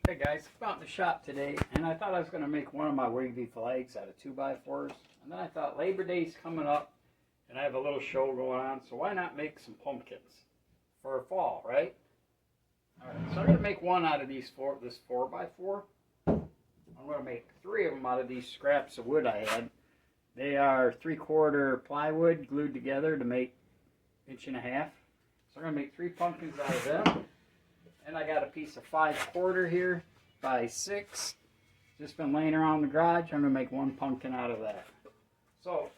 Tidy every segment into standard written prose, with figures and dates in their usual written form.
Hey guys, I'm out in the shop today and I thought I was going to make one of my wavy flags out of 2x4s. And then I thought Labor Day's coming up and I have a little show going on, so why not make some pumpkins for fall, right? Alright, so I'm going to make one out of this 4x4. I'm going to make 3 of them out of these scraps of wood I had. They are 3/4 plywood glued together to make 1.5 inches. So I'm going to make 3 pumpkins out of them. And I got a piece of 5/4 here by 6. Just been laying around the garage. I'm going to make 1 pumpkin out of that. So,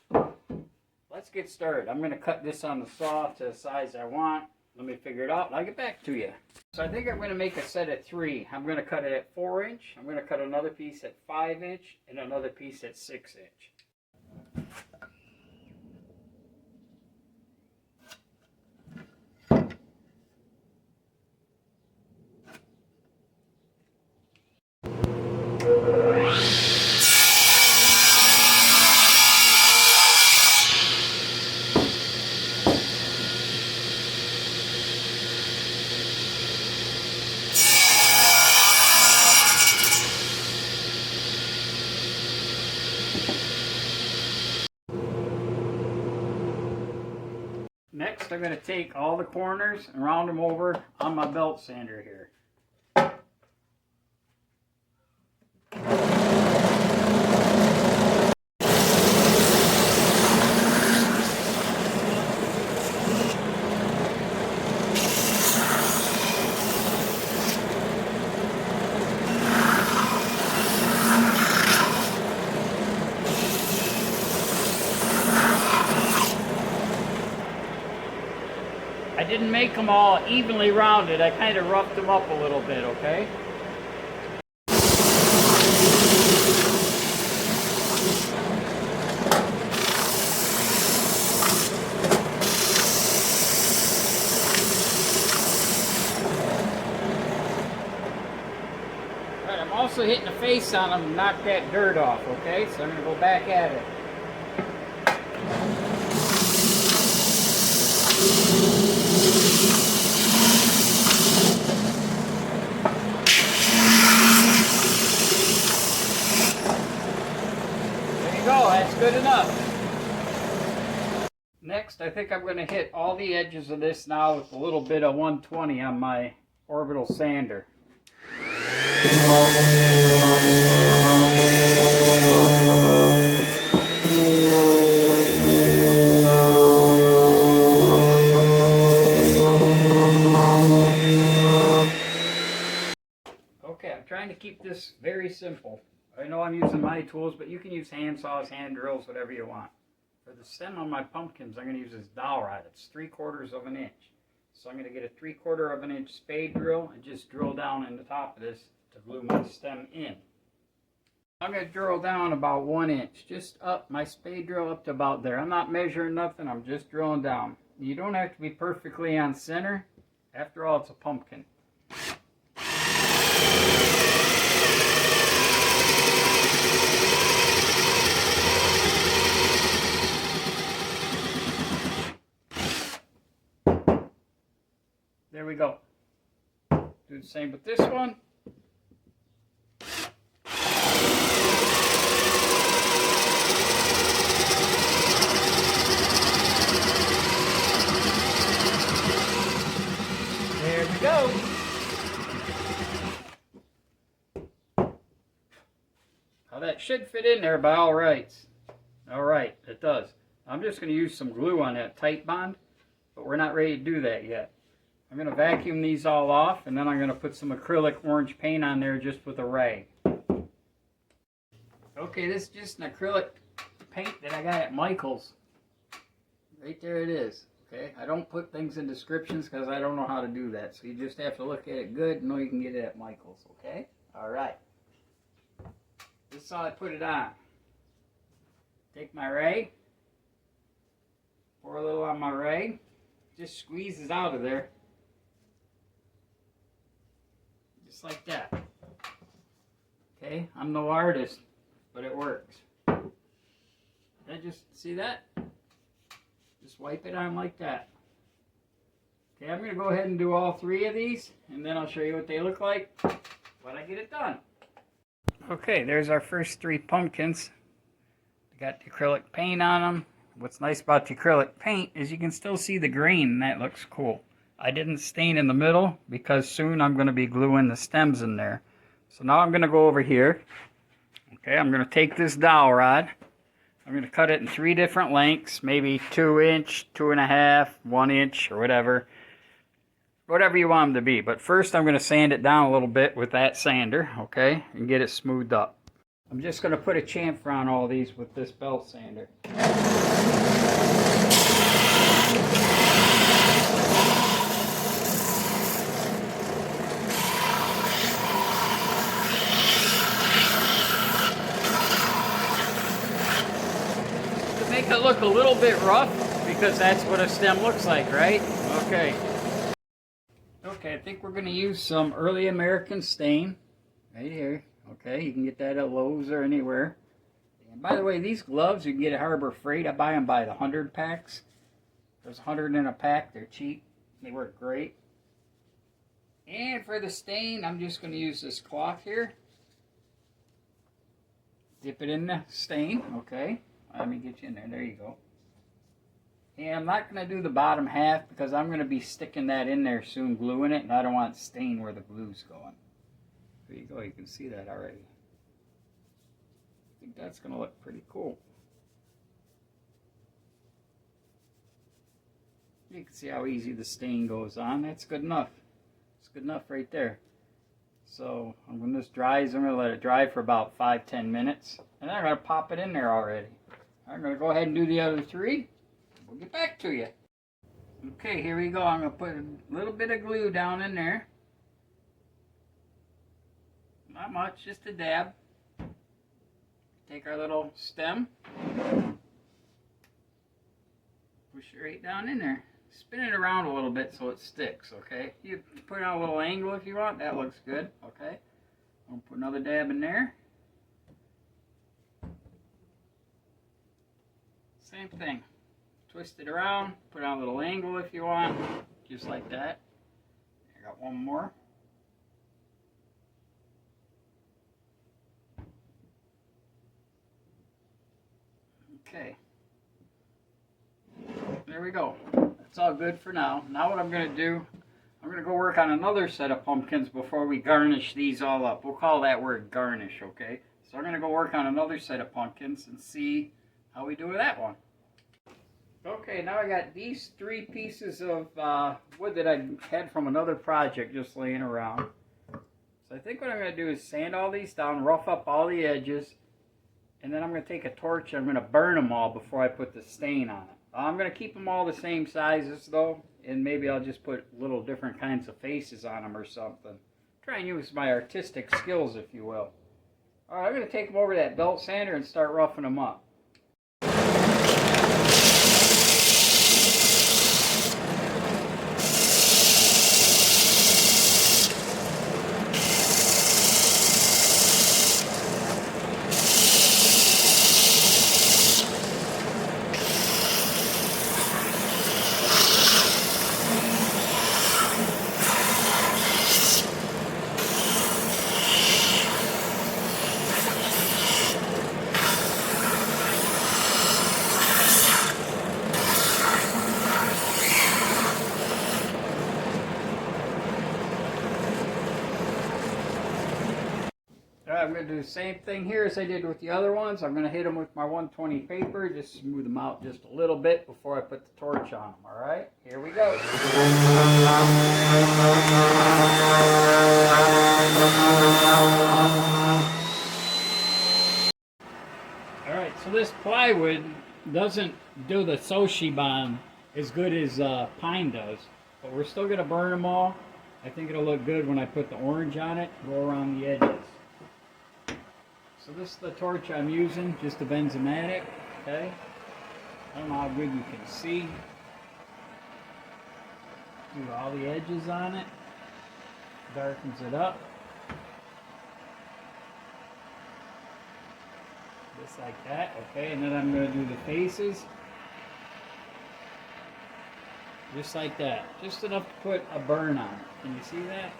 let's get started. I'm going to cut this on the saw to the size I want. Let me figure it out and I'll get back to you. So I think I'm going to make a set of 3. I'm going to cut it at 4 inch. I'm going to cut another piece at 5 inch and another piece at 6 inch. Next, I'm going to take all the corners and round them over on my belt sander here. I didn't make them all evenly rounded. I kind of roughed them up a little bit, okay? Alright, I'm also hitting the face on them to knock that dirt off, okay? So I'm going to go back at it. That's good enough. Next, I think I'm going to hit all the edges of this now with a little bit of 120 on my orbital sander. Okay, I'm trying to keep this very simple. I know I'm using my tools, but you can use hand saws, hand drills, whatever you want. For the stem on my pumpkins, I'm going to use this dowel rod. It's 3/4 of an inch. So I'm going to get a 3/4 of an inch spade drill and just drill down in the top of this to glue my stem in. I'm going to drill down about 1 inch, just up my spade drill up to about there. I'm not measuring nothing, I'm just drilling down. You don't have to be perfectly on center. After all, it's a pumpkin. There we go. Do the same with this one. There we go. Now that should fit in there by all rights. All right, it does. I'm just going to use some glue on that tight bond, but we're not ready to do that yet. I'm going to vacuum these all off, and then I'm going to put some acrylic orange paint on there just with a rag. Okay, this is just an acrylic paint that I got at Michael's. Right there it is. Okay, I don't put things in descriptions because I don't know how to do that. So you just have to look at it good and know you can get it at Michael's. Okay? Alright. This is how I put it on. Take my rag. Pour a little on my rag. Just squeezes out of there. Just like that. Okay, I'm no artist, but it works. I just see that? Just wipe it on like that. Okay, I'm going to go ahead and do all 3 of these, and then I'll show you what they look like. but I get it done. Okay, there's our first 3 pumpkins. Got the acrylic paint on them. What's nice about the acrylic paint is you can still see the grain, and that looks cool. I didn't stain in the middle because soon I'm going to be gluing the stems in there. So now I'm going to go over here. Okay, I'm going to take this dowel rod. I'm going to cut it in 3 different lengths, maybe 2 inch, 2.5, 1 inch, or whatever. Whatever you want them to be. But first I'm going to sand it down a little bit with that sander, okay, and get it smoothed up. I'm just going to put a chamfer on all these with this belt sander. To make it look a little bit rough, because that's what a stem looks like, right? Okay. Okay, I think we're going to use some early American stain right here. Okay, you can get that at Lowe's or anywhere. And by the way, these gloves you can get at Harbor Freight. I buy them by the 100 packs. There's 100 in a pack. They're cheap. They work great. And for the stain, I'm just going to use this cloth here. Dip it in the stain. Okay, let me get you in there. There you go. And I'm not going to do the bottom half because I'm going to be sticking that in there soon, gluing it, and I don't want stain where the glue's going. There you go, you can see that already. I think that's going to look pretty cool. You can see how easy the stain goes on. That's good enough. It's good enough right there. So when this dries, I'm going to let it dry for about 5-10 minutes. And then I'm going to pop it in there already. I'm going to go ahead and do the other 3. We'll get back to you. Okay, here we go. I'm going to put a little bit of glue down in there. Not much, just a dab. Take our little stem. Push it right down in there. Spin it around a little bit so it sticks, okay? You put it on a little angle if you want. That looks good, okay? I'll put another dab in there. Same thing. Twist it around, put it on a little angle if you want, just like that. I got one more. Okay. There we go. That's all good for now. Now what I'm going to do, I'm going to go work on another set of pumpkins before we garnish these all up. We'll call that word garnish, okay? So I'm going to go work on another set of pumpkins and see how we do with that one. Okay, now I got these 3 pieces of wood that I had from another project just laying around. So I think what I'm going to do is sand all these down, rough up all the edges, and then I'm going to take a torch and I'm going to burn them all before I put the stain on it. I'm going to keep them all the same sizes though, and maybe I'll just put little different kinds of faces on them or something. Try and use my artistic skills, if you will. Alright, I'm going to take them over to that belt sander and start roughing them up. I'm going to do the same thing here as I did with the other ones. I'm going to hit them with my 120 paper, just smooth them out just a little bit before I put the torch on them. Alright, here we go. Alright, so this plywood doesn't do the Toshiban as good as pine does, but we're still going to burn them all. I think it'll look good when I put the orange on it, go around the edges. So this is the torch I'm using, just a benzomatic, okay? I don't know how good you can see. Do all the edges on it. Darkens it up. Just like that, okay? And then I'm going to do the faces. Just like that. Just enough to put a burn on it. Can you see that?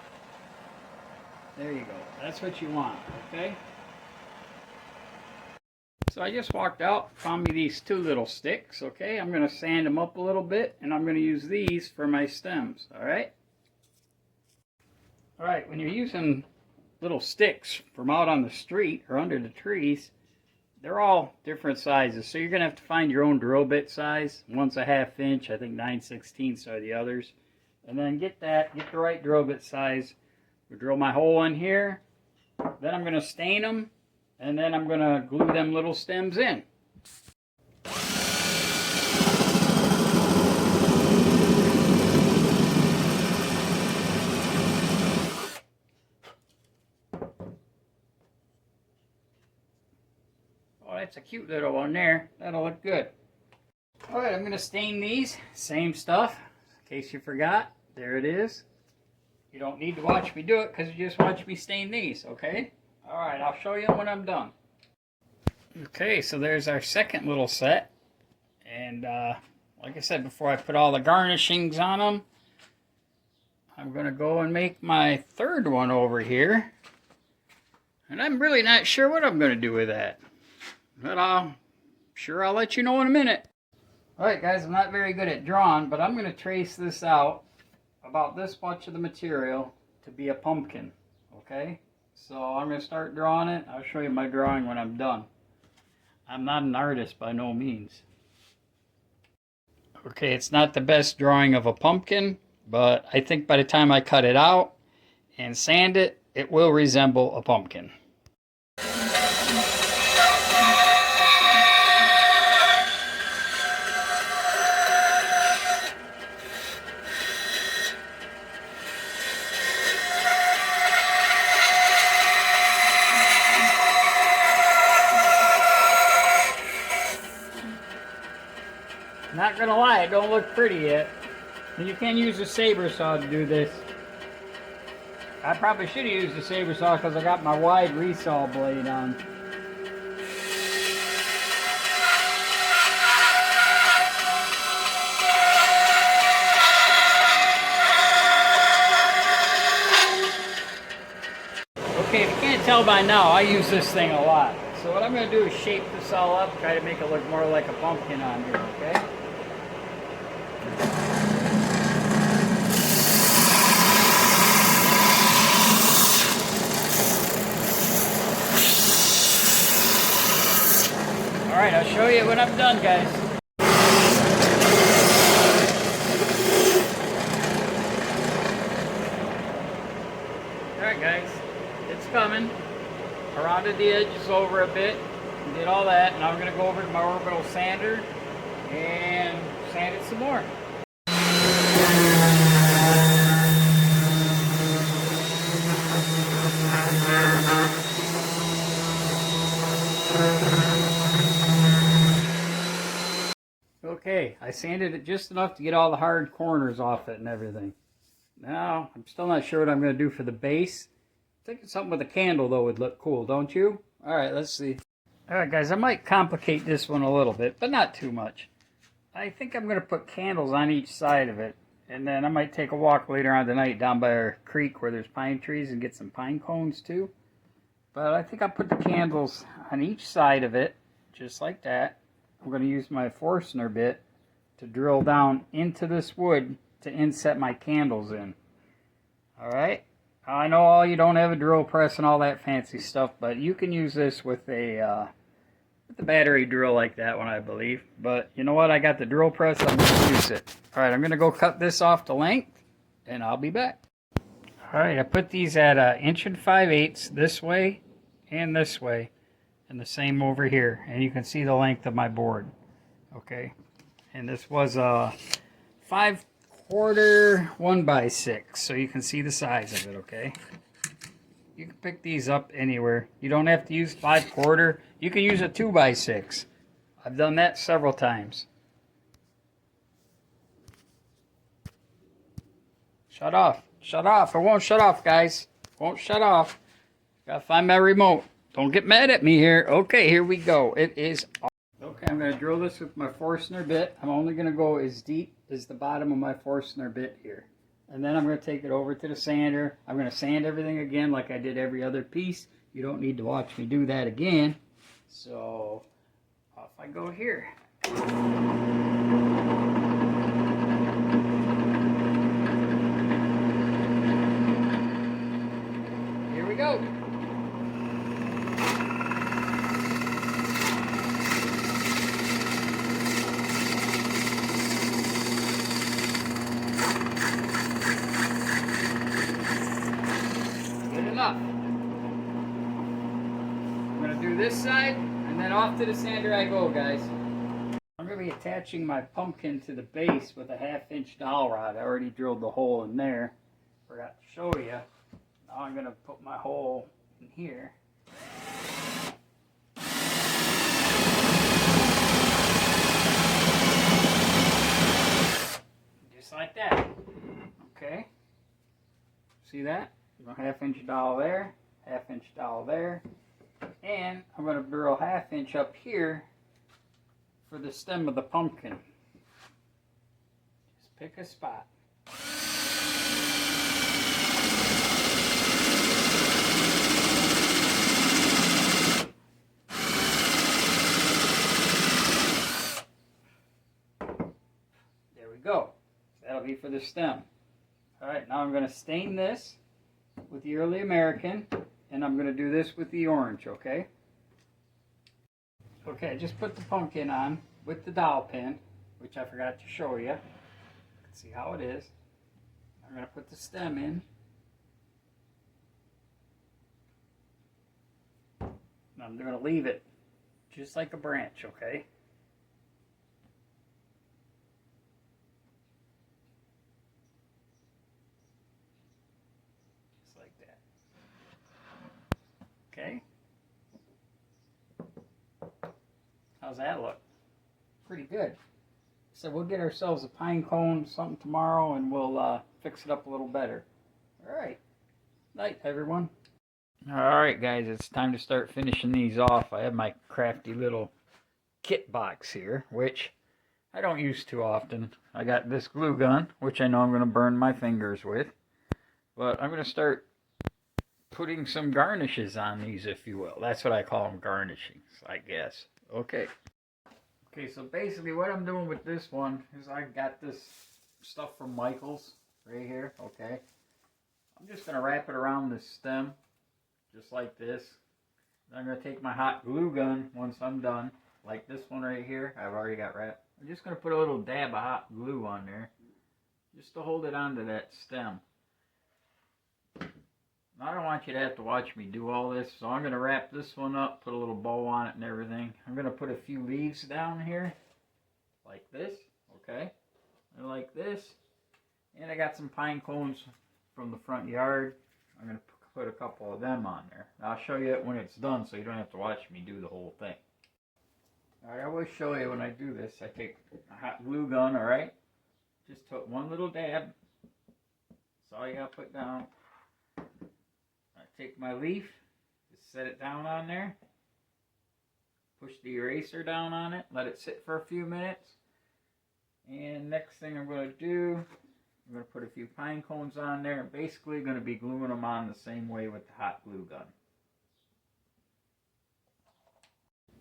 There you go. That's what you want, okay? So I just walked out, found me these two little sticks, okay? I'm going to sand them up a little bit, and I'm going to use these for my stems, all right? All right, when you're using little sticks from out on the street or under the trees, they're all different sizes. So you're going to have to find your own drill bit size. One's a 1/2 inch, I think 9/16 are the others. And then get the right drill bit size. We'll drill my hole in here. Then I'm going to stain them. And then I'm going to glue them little stems in. Oh, that's a cute little one there. That'll look good. Alright, I'm going to stain these. Same stuff. In case you forgot, there it is. You don't need to watch me do it because you just watch me stain these, okay? Alright, I'll show you when I'm done. Okay, so there's our second little set. And like I said before, I put all the garnishings on them. I'm going to go and make my third one over here. And I'm really not sure what I'm going to do with that. But I'll let you know in a minute. Alright guys, I'm not very good at drawing, but I'm going to trace this out about this much of the material to be a pumpkin. Okay? So I'm going to start drawing it. I'll show you my drawing when I'm done. I'm not an artist by no means. Okay, it's not the best drawing of a pumpkin, but I think by the time I cut it out and sand it, it will resemble a pumpkin. Not gonna lie, it don't look pretty yet. You can use a saber saw to do this. I probably should have used a saber saw because I got my wide resaw blade on. Okay, if you can't tell by now, I use this thing a lot. So what I'm going to do is shape this all up, try to make it look more like a pumpkin on here, okay? Alright, I'll show you when I'm done, guys. Alright guys, it's coming. I rounded the edges over a bit and did all that. Now I'm going to go over to my orbital sander and sand it some more. Okay, I sanded it just enough to get all the hard corners off it and everything. Now, I'm still not sure what I'm going to do for the base. I think something with a candle, though, would look cool, don't you? Alright, let's see. Alright, guys, I might complicate this one a little bit, but not too much. I think I'm going to put candles on each side of it. And then I might take a walk later on tonight down by our creek where there's pine trees and get some pine cones, too. But I think I'll put the candles on each side of it, just like that. I'm going to use my Forstner bit to drill down into this wood to inset my candles in. Alright? I know you don't have a drill press and all that fancy stuff, but you can use this with a battery drill like that one, I believe. But you know what? I got the drill press. I'm going to use it. Alright, I'm going to go cut this off to length, and I'll be back. Alright, I put these at 1 5/8 this way and this way, and the same over here. And you can see the length of my board. Okay, and this was a 5/4 1/6, so you can see the size of it. Okay, you can pick these up anywhere. You don't have to use 5/4. You can use a 2/6. I've done that several times. Shut off. Shut off. It won't shut off, guys. Won't shut off. Gotta find my remote. Don't get mad at me here. Okay, here we go. It is off. Okay, I'm going to drill this with my Forstner bit. I'm only going to go as deep as the bottom of my Forstner bit here. And then I'm going to take it over to the sander. I'm going to sand everything again like I did every other piece. You don't need to watch me do that again. So off I go here. Here we go. Good enough. I'm going to do this side, and then off to the sander I go, guys. I'm going to be attaching my pumpkin to the base with a 1/2-inch dowel rod. I already drilled the hole in there. Forgot to show you. Now I'm going to put my hole in here. Just like that. Okay. See that? 1/2-inch dowel there, 1/2-inch dowel there. And I'm going to drill 1/2 inch up here for the stem of the pumpkin. Just pick a spot. There we go. That'll be for the stem. Alright, now I'm going to stain this with the Early American, and I'm going to do this with the orange, okay? Okay, just put the pumpkin on with the dowel pin, which I forgot to show you. Let's see how it is. I'm going to put the stem in. And I'm going to leave it just like a branch, okay? Just like that. Okay? How's that look? Pretty good. So we'll get ourselves a pine cone, something tomorrow, and we'll fix it up a little better. Alright. Night, everyone. Alright, guys, it's time to start finishing these off. I have my crafty little kit box here, which I don't use too often. I got this glue gun, which I know I'm going to burn my fingers with. But I'm going to start putting some garnishes on these, if you will. That's what I call them, garnishings, I guess. Okay. Okay, so basically what I'm doing with this one is I got this stuff from Michael's right here, okay? I'm just going to wrap it around this stem, just like this. Then I'm going to take my hot glue gun once I'm done, like this one right here. I've already got wrapped. I'm just going to put a little dab of hot glue on there, just to hold it onto that stem. I don't want you to have to watch me do all this, so I'm going to wrap this one up, put a little bow on it and everything. I'm going to put a few leaves down here, like this, okay, and like this. And I got some pine cones from the front yard. I'm going to put a couple of them on there. Now, I'll show you it when it's done, so you don't have to watch me do the whole thing. Alright, I always show you when I do this. I take a hot glue gun, alright, just put one little dab. That's all you got to put down. Take my leaf, just set it down on there, push the eraser down on it, let it sit for a few minutes, and next thing I'm going to do, I'm going to put a few pine cones on there, and basically going to be gluing them on the same way with the hot glue gun.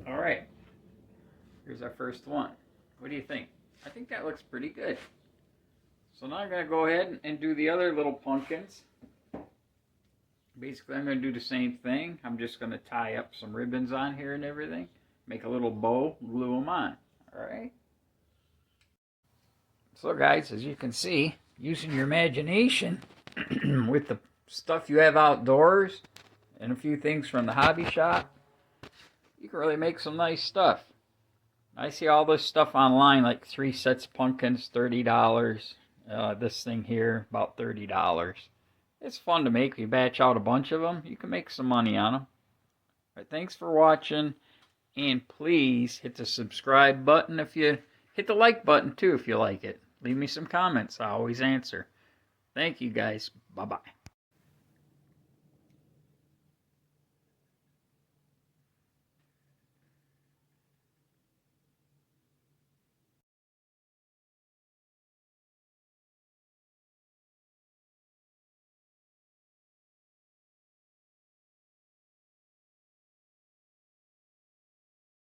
Alright, here's our first one. What do you think? I think that looks pretty good. So now I'm going to go ahead and do the other little pumpkins. Basically, I'm going to do the same thing. I'm just going to tie up some ribbons on here and everything. Make a little bow, glue them on. Alright? So guys, as you can see, using your imagination with the stuff you have outdoors and a few things from the hobby shop, you can really make some nice stuff. I see all this stuff online, like 3 sets of pumpkins, $30. This thing here, about $30. It's fun to make. If you batch out a bunch of them, you can make some money on them. All right, thanks for watching, and please hit the subscribe button if you hit the like button too if you like it. Leave me some comments. I always answer. Thank you guys. Bye-bye.